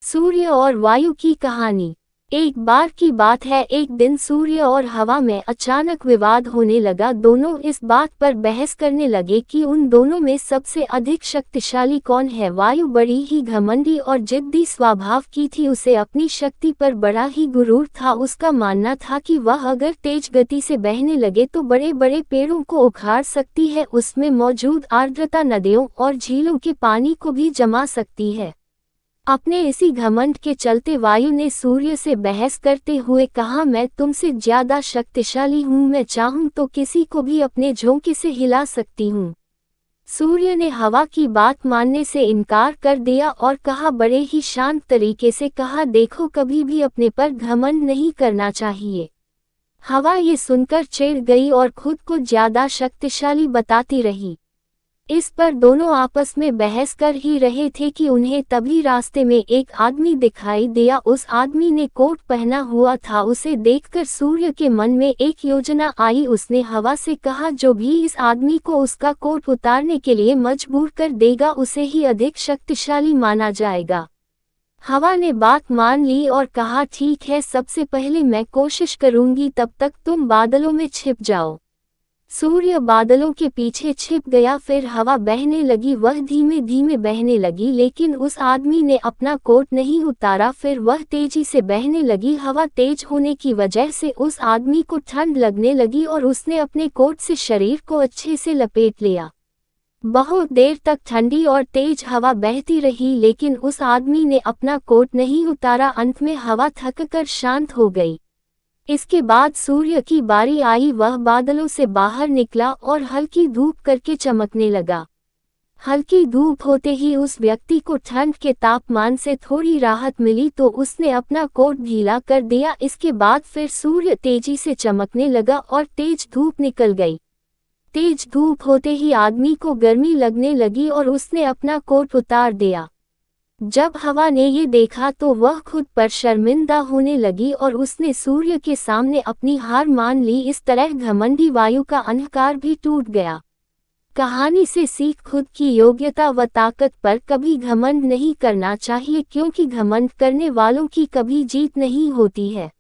सूर्य और वायु की कहानी। एक बार की बात है, एक दिन सूर्य और हवा में अचानक विवाद होने लगा। दोनों इस बात पर बहस करने लगे कि उन दोनों में सबसे अधिक शक्तिशाली कौन है। वायु बड़ी ही घमंडी और जिद्दी स्वभाव की थी, उसे अपनी शक्ति पर बड़ा ही गुरूर था। उसका मानना था कि वह अगर तेज गति से बहने लगे तो बड़े बड़े पेड़ों को उखाड़ सकती है, उसमें मौजूद आर्द्रता नदियों और झीलों के पानी को भी जमा सकती है। अपने इसी घमंड के चलते वायु ने सूर्य से बहस करते हुए कहा, मैं तुमसे ज्यादा शक्तिशाली हूँ, मैं चाहूँ तो किसी को भी अपने झोंके से हिला सकती हूँ। सूर्य ने हवा की बात मानने से इनकार कर दिया और कहा, बड़े ही शांत तरीके से कहा, देखो कभी भी अपने पर घमंड नहीं करना चाहिए। हवा ये सुनकर चिढ़ गई और खुद को ज्यादा शक्तिशाली बताती रही। इस पर दोनों आपस में बहस कर ही रहे थे कि उन्हें तभी रास्ते में एक आदमी दिखाई दिया। उस आदमी ने कोट पहना हुआ था। उसे देखकर सूर्य के मन में एक योजना आई। उसने हवा से कहा, जो भी इस आदमी को उसका कोट उतारने के लिए मजबूर कर देगा उसे ही अधिक शक्तिशाली माना जाएगा। हवा ने बात मान ली और कहा, ठीक है, सबसे पहले मैं कोशिश करूंगी, तब तक तुम बादलों में छिप जाओ। सूर्य बादलों के पीछे छिप गया। फिर हवा बहने लगी, वह धीमे धीमे बहने लगी, लेकिन उस आदमी ने अपना कोट नहीं उतारा। फिर वह तेजी से बहने लगी। हवा तेज होने की वजह से उस आदमी को ठंड लगने लगी और उसने अपने कोट से शरीर को अच्छे से लपेट लिया। बहुत देर तक ठंडी और तेज हवा बहती रही, लेकिन उस आदमी ने अपना कोट नहीं उतारा। अंत में हवा थककर शांत हो गई। इसके बाद सूर्य की बारी आई। वह बादलों से बाहर निकला और हल्की धूप करके चमकने लगा। हल्की धूप होते ही उस व्यक्ति को ठंड के तापमान से थोड़ी राहत मिली, तो उसने अपना कोट ढीला कर दिया। इसके बाद फिर सूर्य तेजी से चमकने लगा और तेज धूप निकल गई। तेज धूप होते ही आदमी को गर्मी लगने लगी और उसने अपना कोट उतार दिया। जब हवा ने ये देखा तो वह खुद पर शर्मिंदा होने लगी और उसने सूर्य के सामने अपनी हार मान ली। इस तरह घमंडी वायु का अहंकार भी टूट गया। कहानी से सीख, खुद की योग्यता व ताकत पर कभी घमंड नहीं करना चाहिए, क्योंकि घमंड करने वालों की कभी जीत नहीं होती है।